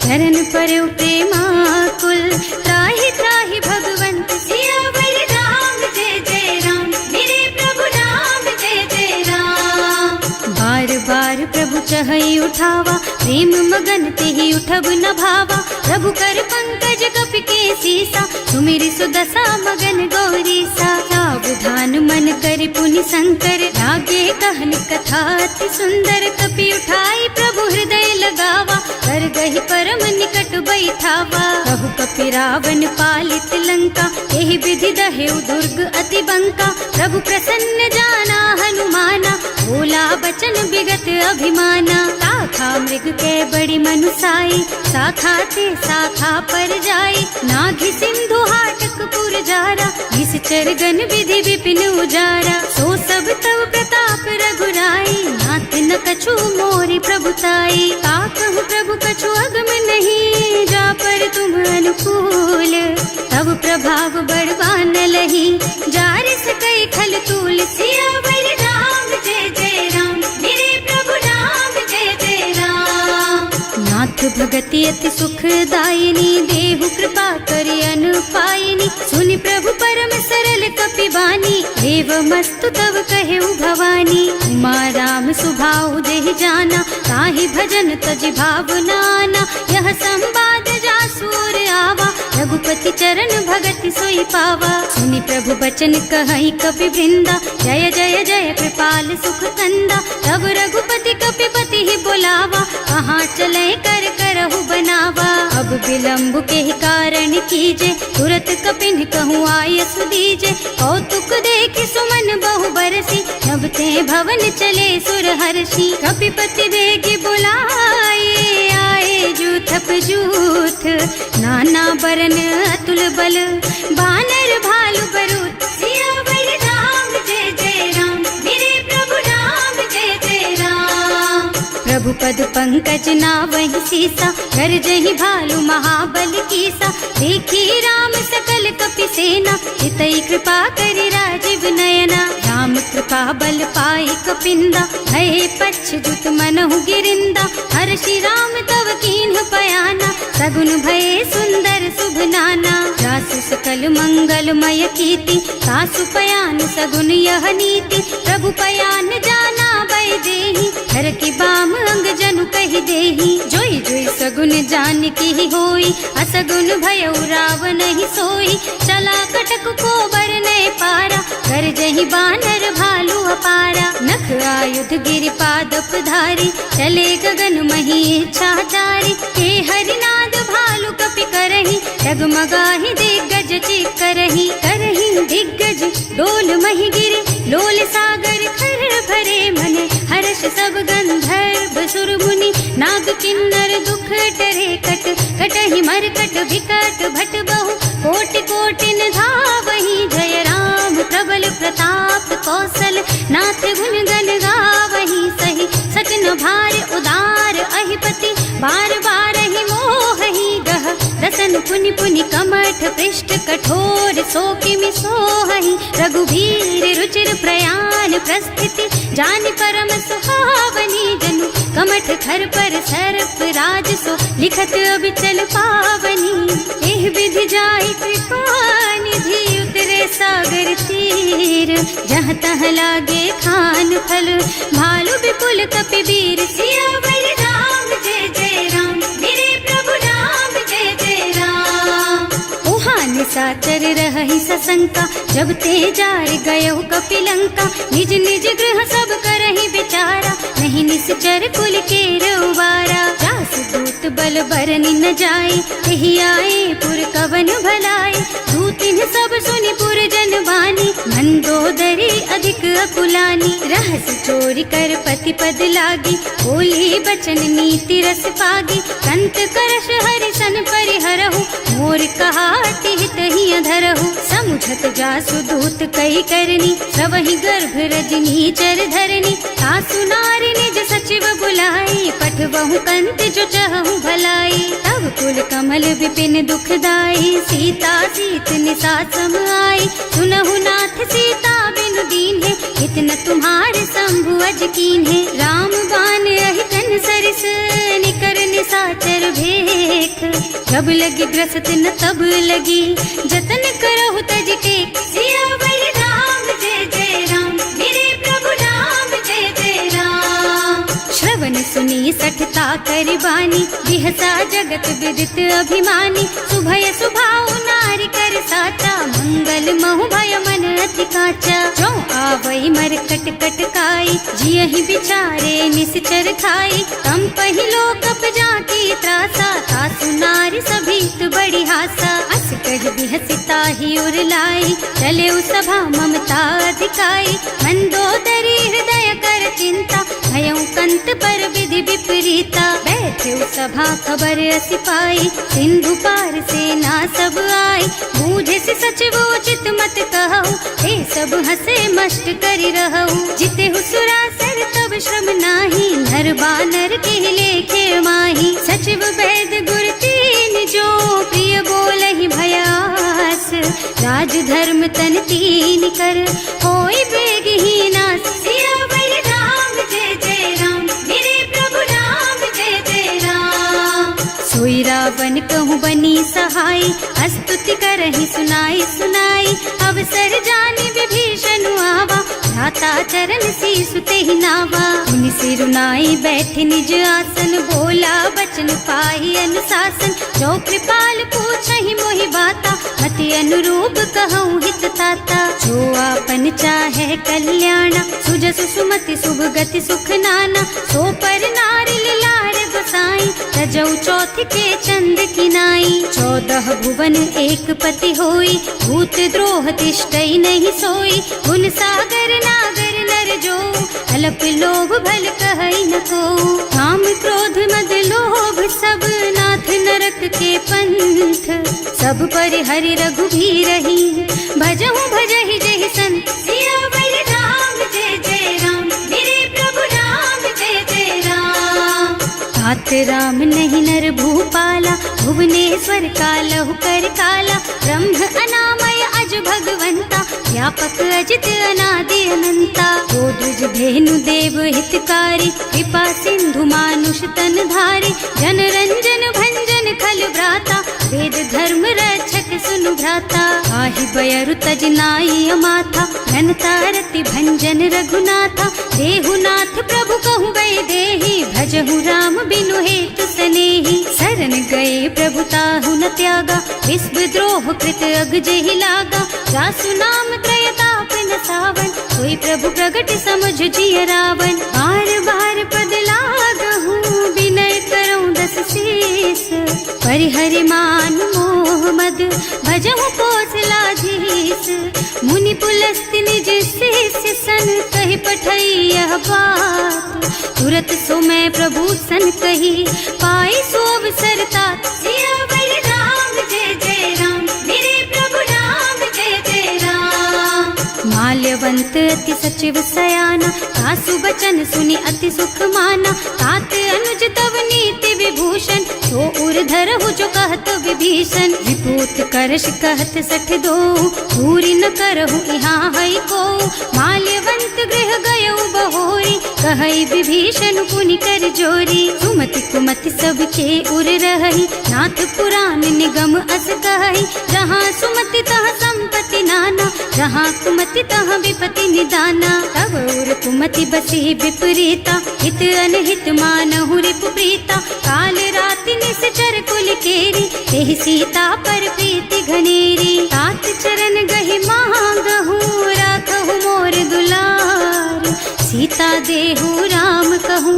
चरण परउ प्रेमाकुल, त्राहि त्राहि भगवंत। सियावर राम जय जय राम, मेरे प्रभु राम जय जय राम। बार बार प्रभु चहई उठावा, प्रेम मगन तेहि उठब न भावा। प्रभु कर पंकज कपि के सीसा, सुमिरि सुदशा मगन गौरीसा। सावधान मन करि पुनि शंकर, लागे कहन कथा अति सुंदर। कपि उठाई प्रभु हृदय लगावा, कर गहि परम निकट बैठावा। कहु कपि रावण पालित लंका, एहि विधि दहेउ दुर्ग अति बंका। प्रभु प्रसन्न जाना हनुमाना, बोला बचन विगत अभिमाना। शाखा मृग के बड़ी मनुसाई, शाखा ते शाखा पर जाई। नाघि सिंधु हाटक पुर जारा, निश्चर गण विधि विपिन उजारा। सो सब तव प्रताप रघुराई, नाथ न कछु मोरि प्रभुताई। का कहु प्रभु कछु अगम नहीं, जा पर तुम अनुकूल। तब प्रभाव बड़वान लही, जार सकई खल तूल। सियावर राम जय जय राम, मेरे प्रभु राम जय जय राम। नाथ भगति अति सुखदायिनी, देहु कृपा करि अनुपायिनी। सुनि प्रभु परम सरल कपि बानी, एवमस्तु तव कहेउ भवानी। उमा राम सुभाउ जेहि जाना, ताहि भजन तजि भावनाना। यह संवाद जासु और आवा, रघुपति चरण भगति सोई पावा। सुनि प्रभु बचन कहई कपि वृंदा, जय जय जय कृपाल सुख कंदा। तब रघुपति कपिपति ही बोलावा, कहाँ चले कर करहु बनावा। अब विलम्ब के कारण कीजे, तुरत कपिन कहूँ आयसु दीजे। कौतुक देखि सुमन बहु बरसी, नभ ते भवन चले सुर हर्षि। कपिपति बेगी बुलाए, आए जूथप जूथ। नाना बरन अतुल बल, बानर भालु बरूथ। सियावर राम जय जय राम, मेरे प्रभु राम जय जय राम। प्रभु पद पंकज नावहि सीसा, कर जहि भालु महाबल कीसा। देखी राम सकल कपि सेना, हितई कृपा करि राजीव नयना। राम कृपा बल पाई कपिंदा, भय पच्छुत मनहु गिरिंदा। हर्षि राम तव कीन्ह पयाना, सगुन भये सुंदर शुभ नाना। जासु सकल मंगलमय कीर्ति, तासु पयान सगुन यह नीति। प्रभु पयान जाना बै देहि, हर की बाम अंग जनु कहि देहि। जोई जोई सगुन जान की होई, असगुन भयउ रावण ही सोई। चला कटक को बरने पारा, कर जहि बानर भालु अपारा। नख आयुध गिरि पादप धारी, चले गगन मही इच्छा जारी। हे हरिनाद भालु कपि करहि, डगमगाहि दिग्गज चित करहि। करहि दिग्गज डोल मही गिरि, लोल सागर खर भरे मन। हर्ष सब गंधर्व सुर मुनि, नाग किन्नर दुख डरे कट। कटहि मरकट विकट भट बहु, कोटि कोटिन धावहि। जय राम प्रबल प्रताप कौशल, नाथ गुण गण गावहि। सही सचन भार उदार अहिपति, बार बार ही मोहि गह। रसन पुनि पुनि कमठ पृष्ठ, कठोर सो किमि सोहहि। रघुवीर रुचिर प्रयाण प्रस्थिति, जानि परम सुहावनी। जनु कमठ खर पर सर्प राज सो, लिखत अबिचल पावनी। एह विधि जाहि कृपा निधि, उतरे सागर तीर। जहाँ तहाँ लागे खान फल, भालु विपुल कपि वीर। सियावर राम जय जय राम, मेरे प्रभु राम जय जय राम। उहाँ निशाचर रहहि सशंका, जब ते जार गयो कपिलंका। निज निज गृह सब करहि विचारा, नहीं ही निश्चर कुल के रउबारा। जास दूत बल बरनि न जाए, यही आए पुर कवन भलाए। दूतिन सब सुनि पुर जन बानी, मंदोदरी अधिक अकुलानी। रहस चोरी कर पति पद लागी, बोली बचन नीति रस पागी। संत करश हरि सन परिहरहु, मोर कहाति हित ही अधरहु। समुझत जासु दूत कही करनी, सवहि गर्भ रजनी चर धरनी। सासु नारी निज सचिव बुलाई, पठवहु कंत जो चहु भलाई। तब कुल कमल विपिन दुखदाई, सीता सीत निसा सम आई। सुनहु नाथ सीता बिनु दीन्हे, इतना तुम्हारे शंभु अज कीन्हे। राम बान अहितन सरिस, निकर निसाचर भेख। जब लगी ग्रसत न तब लगी, जतन करहु तज टेक। सियावर राम जय जय राम, मेरे प्रभु राम जय जय राम। श्रवण सुनी सठता करि बानी, बिहसा जगत विदित अभिमानी। सुभय सुभाउ नारी कर साचा, मंगल महु भय मन अति काचा। जो आवई मरकट कटकाई, जियहि बिचारे निश्चर खाई। तम पहिलो कप जाकी त्रासा, सासु नारी सभीत बड़ी हासा। अस कह बिहसिता ही उर लाई, चले सभा ममता अधिकाई। मंदोदरी हृदय कर चिंता, भयउ कंत पर विधि विपरीता। बैठे सभा खबर असी पाई, सिंधु पार सेना सब आई। बूझे से सचिव उचित मत कहु, हे सब हसे मस्त करि रहु। जिते सुरासर तब श्रम नाही, नर बानर के लेखे माही। सचिव वैद गुर तीन जो, प्रिय बोलहि भयास। राज धर्म तन तीन कर, होई बेगहि नास। सियावर राम जय जय राम, मेरे प्रभु राम जय जय राम। सोई रावण कहूँ बनी सहाय, स्तुति करहि सुनाई सुनाई। अवसर जानि विभीषण आवा, भ्राता चरण सीसु तेहि नावा। मुनि सिरुनाई बैठे निज आसन, बोला बचन पाहि अनुशासन। जो कृपाल पूछहि मोहि बाता, मति अनुरूप कहूँ हित ताता। जो आपन चाहे कल्याणा, सुजसु सुमति शुभ गति सुख नाना। सो पर नारी लार गोसाई, तजौ चौथ के चंद किनाई। 14 भुवन एक पति होई, भूत द्रोह तिष्ठई नहीं सोई। गुण सागर नागर नर जो, अल्प लोभ भल कहई न को। काम क्रोध मद लोभ सब, नाथ नरक के पंथ। सब पर हरि रघुबीरहि, भजहु भजहि जहि संत। सियावर राम जय जय राम, मेरे प्रभु राम जय जय राम। तात राम नहीं नर भूपाला, भुवनेश्वर कालहु कर काला। ब्रह्म अनामय अज भगवंता, व्यापक अजित अनादि अनंता। गोदुज धेनु देव हितकारी, कृपा सिंधु मानुष तन धारी। जन रंजन भंजन खल भ्राता, वेद धर्म रक्षक सुनु भ्राता। आहि बयरु तज नाई अमाथा, घनता रति भंजन रघुनाथा। देहुनाथ प्रभु कहु गए देहि, भजहु राम बिनु हेतु सनेहि। शरण गए प्रभु ताहु न त्यागा, विश्व द्रोह कृत अग जेहि लागा। जासु नाम त्रय ताप न सावन, सोई प्रभु प्रगट समुझ जिय रावण। बार बार पद लागहु, विनय करऊं दस शीस। परिहरि मान मोह मद, भजहु कौशलाधीश। मुनि पुलस्त्य निज शिष्य सन, कहि पठई यह बात। तुरत सो मैं प्रभु सन कही, पाई सो अवसर तात। सियावर राम जय जय राम, मेरे प्रभु राम जय जय राम। माल्यवंत अति सचिव सयाना, सासु बचन सुनि अति सुख माना। तात अनुज तव नीति विभूषण, सो उर धरहु जो कहत विभीषण। विपूत करश कहत सठ दो, पूरी न करहु यहाँ हई को। माल्यवंत गृह गयउ बहोरी, कहई विभीषण पुनि कर जोरी। सुमति कुमति सबके उर रहई, नाथ पुराण निगम अस कहई। जहाँ सुमति तहाँ संपत्ति नाना, जहाँ कुमति तहाँ विपति निदाना। तब उर कुमति बसी विपरीता, हित अनहित मानहु रिपु प्रीता। काल राति निश्चर कुल केरी, तेहि सीता पर प्रीति घनेरी। तात चरण गहि मांगहु, राखहु मोर दुलार। सीता देहु राम कहूँ,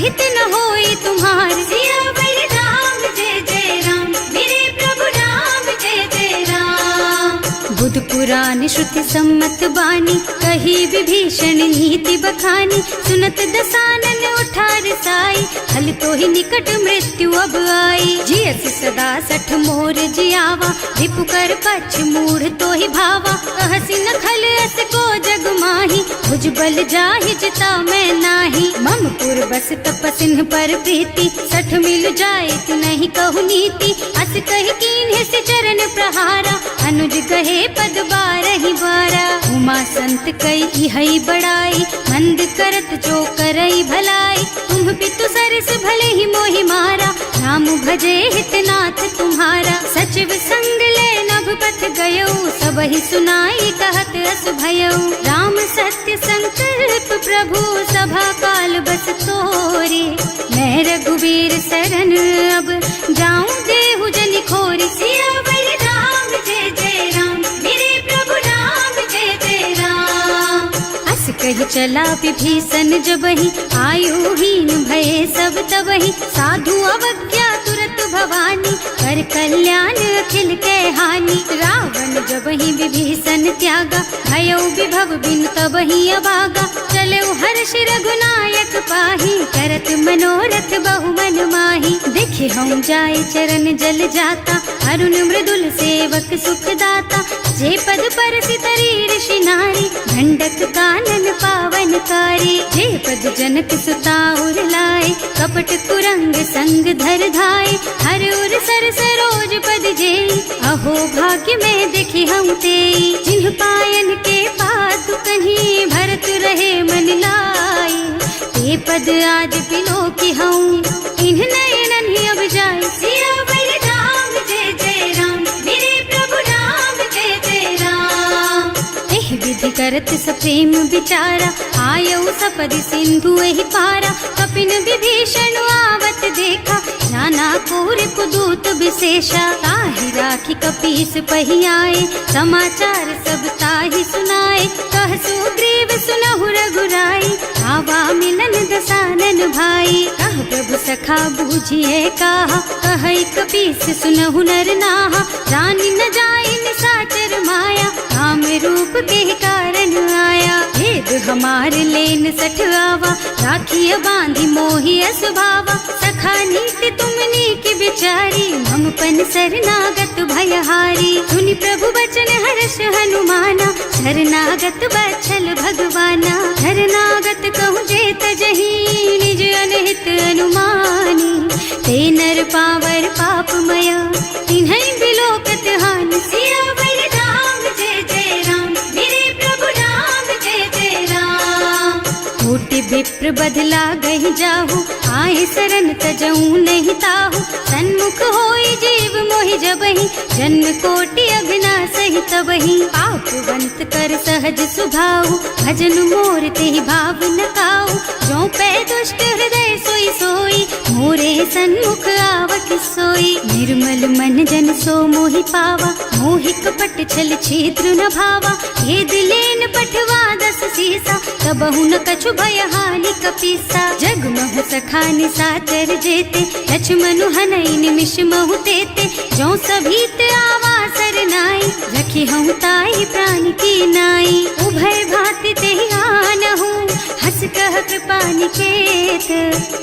सहित न होई तुम्हार। सियावर राम जय जय राम, मेरे प्रभु राम जय जय राम। बुध पुराण श्रुति सम्मत बानी, कही विभीषण नीति बखानी। सुनत दसानन उठार साई, हल तो ही निकट मृत्यु अब आई। जियस सदा सठ मोर जियावा, रिपु कर पछ मूढ़ तो ही भावा। कहसी न खल अस को जग माही, भुज बल जाहि जिता मैं नाही। मम पुर बस तपसिन पर प्रीति, सठ मिल जाए तु नहीं कहु नीति। अस कहि कीन्हे से चरण प्रहारा, अनुज कहे पद बारहि बारा। उमा संत कई इहई बड़ाई, मंद करत जो करई भलाई। तुम पितु सरस भले ही मोहि मारा, नाम भजे हितनाथ तुम्हारा। सचिव संग ले नभ पथ गयो, सबहि सुनाई कहत अस भयो। राम सत्य संकल्प प्रभु, सभा काल बस तोरे। मैं रघुवीर शरण अब, जाऊं देहु जनि खोरी। सियावर राम जय जय राम, मेरे प्रभु राम जय जय राम। अस कहि चला विभीषण जबहि, आयुहीन भये सब तबहि। साधु अवज्ञा तुरत भवानी, कर कल्याण अखिल के हानि। रावण जबहि विभीषण त्यागा, भयो विभव बिनु तबहि अभागा। चलऊ हर्ष रघुनायक पाहि, करत मनोरथ बहु मन माहि। देखे हम जाय चरण जल जाता, अरुण मृदुल सेवक सुख दाता। जे पद परसि तरी ऋषि नारी, ढंडक कानन पावन कारी। जे पद जनक सुता उर लाए, कपट कुरंग संग धर धाय। हर उर सर सरोज पद जेई, अहो भाग्य में देखी हम तेई। जिन्ह पायन के पादु कहीं, भरत रहे मन लाई। ते पद आज बिलो की हूँ, इन्ह नयनन ही अब जाए। सियावर राम जय जय राम, मेरे प्रभु राम जय जय राम। एहि विधि करत सप्रेम विचारा, आयऊ सपदि सिंधु एहि पारा। कपिन विभीषण आवत देखा, नाना कोर कुदूत विशेषा। ताहि राखी कपीस पहि आए, समाचार सब ताहि सुनाए। कह सुग्रीव सुनहु रघुराई, आवा मिलन दसानन भाई। कह प्रभु सखा बूझिए काहा, कहै कपीस सुनहु नर नाहा। जानि न जाय निसाचर माया, राम रूप के कारण आया। भेद हमार लेन सठ आवा, राखिय बांधि मोहि असुभावा। सखा नीति तुमनी की बिचारी, मम पन शरणागत भयहारी। सुनि प्रभु बचन हर्ष हनुमाना, शरणागत बछल भगवाना। शरणागत कहूँ जे तजहि, निज अनहित अनुमानी। ते नर पावर पापमय, तिन्है बिलोकत हानि। सियावर राम जय जय राम, मेरे प्रभु राम जय जय राम। कोटि विप्र बदला गहि जाहु, आए शरण तजऊ नहीं ताहु। सन्मुख होई जीव मोहि जबहि, जन्म कोटि अघ्ना सहि तबहि। पापवंत कर सहज सुभाऊ, भजन मोर तेहि भाव न काऊ। जो पै दुष्ट हृदय सोई सोई, मोरे सन्मुख आवत सोई। निर्मल मन जन सो मोहि पावा, मोहि कपट छल छिद्र न भावा। ये दिलेन पठवा दस सीसा, तबहु न कछु भय हानि कपीसा। जग महु सखा निसाचर जेते, लक्ष्मण हनई निमिष महु तेते। जो सभीत आवा सरनाई, रखी हूँ ताई प्राण की नाई। उभय भांति तेहि आनहु, हस कह कृपा निकेत।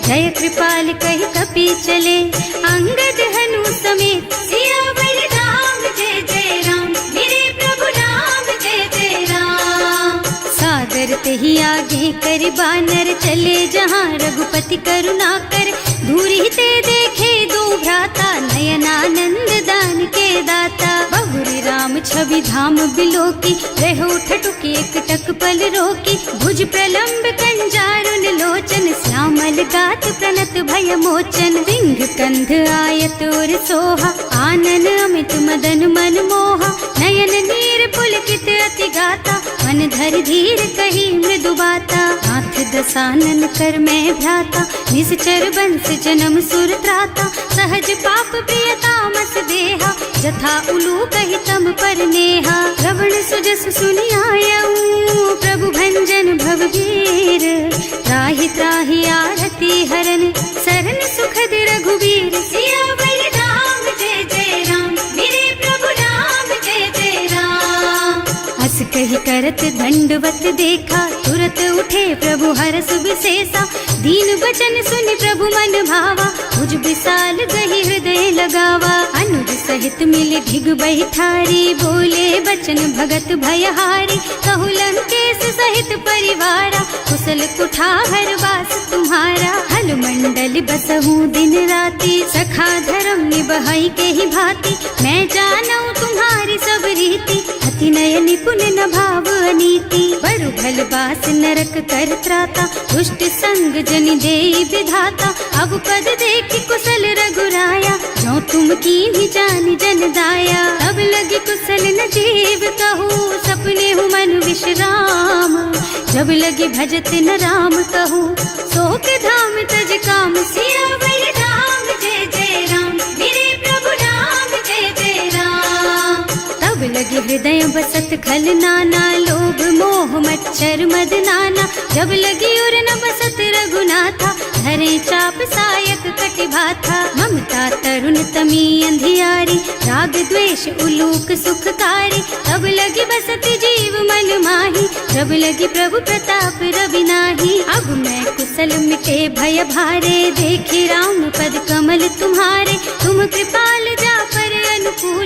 जय कृपाल कहि कपि चले, अंगद हनु समेत। सियावर राम जय जय राम, मेरे प्रभु राम जय जय राम। सादर तेहि आगे कर बानर, चले जहाँ रघुपति करुणा कर। दूरी ते देखे दो भ्राता, नयनानंद दान के दाता। बहुरी राम छवि धाम बिलोकी, रहो ठटुकी एकटक पल रोकी। भुज प्रलंब कंजारुन लोचन, श्यामल गात प्रणत भय मोचन। सिंह कंध आयत और सोहा, आनन अमित मदन मन मोहा। नयन नीर पुलकित अति गाता, मन धर धीर कही मृदु बाता। नाथ दसानन कर मैं भ्राता, निश्चर बंस जन्म सुर त्राता। सहज पाप प्रिय तामस देहा, जथा उलू कहि तम पर नेहा। श्रवण सुजस सुनि आयऊ, प्रभु भंजन भव वीर। त्राहि त्राहि आरती हरन, दंडवत देखा, तुरत उठे प्रभु हरस विशेषा। दीन बचन सुनि प्रभु मन भावा, मुझ विशाल गही हृदय लगावा। अनुज सहित मिले ढिग बैठारी, बोले बचन भगत भयहारी। कहु लंकेश सहित परिवारा, कुशल कुठार वास तुम्हारा। हल मंडल बसहु दिन राति, सखा धर्म निबहई के ही भांति। मैं जानऊ तुम्हारी सब रीति, अति नय निपुण न भाव अनीति। बरु भल बास नरक कर त्राता, दुष्ट संग जन देई विधाता। अब पद देखि कुशल रघुराया, जो तुम कीन्ही जानि जन दाया। अब लगी कुशल न जीव कहूँ, सपने हूँ मन विश्राम। जब लगी भजत न राम कहूँ, शोक धाम तज काम। सियावर राम जय जय राम, मेरे प्रभु राम जय जय राम। तब लगे हृदय बसत खल नाना, लोभ मोह मच्छर मद नाना। जब लगी उर न बसत रघुनाथा, धरे चाप सायक कटि भाथा। ममता तरुण तमी अंधियारी, राग द्वेष उलूक सुखकारी। तब लगी बसत जीव मन माही, जब लगी प्रभु प्रताप रवि नाही। अब मैं कुशल मिटे भय भारे, देखे राम पद कमल तुम्हारे। तुम कृपाल जा पर अनुकूल,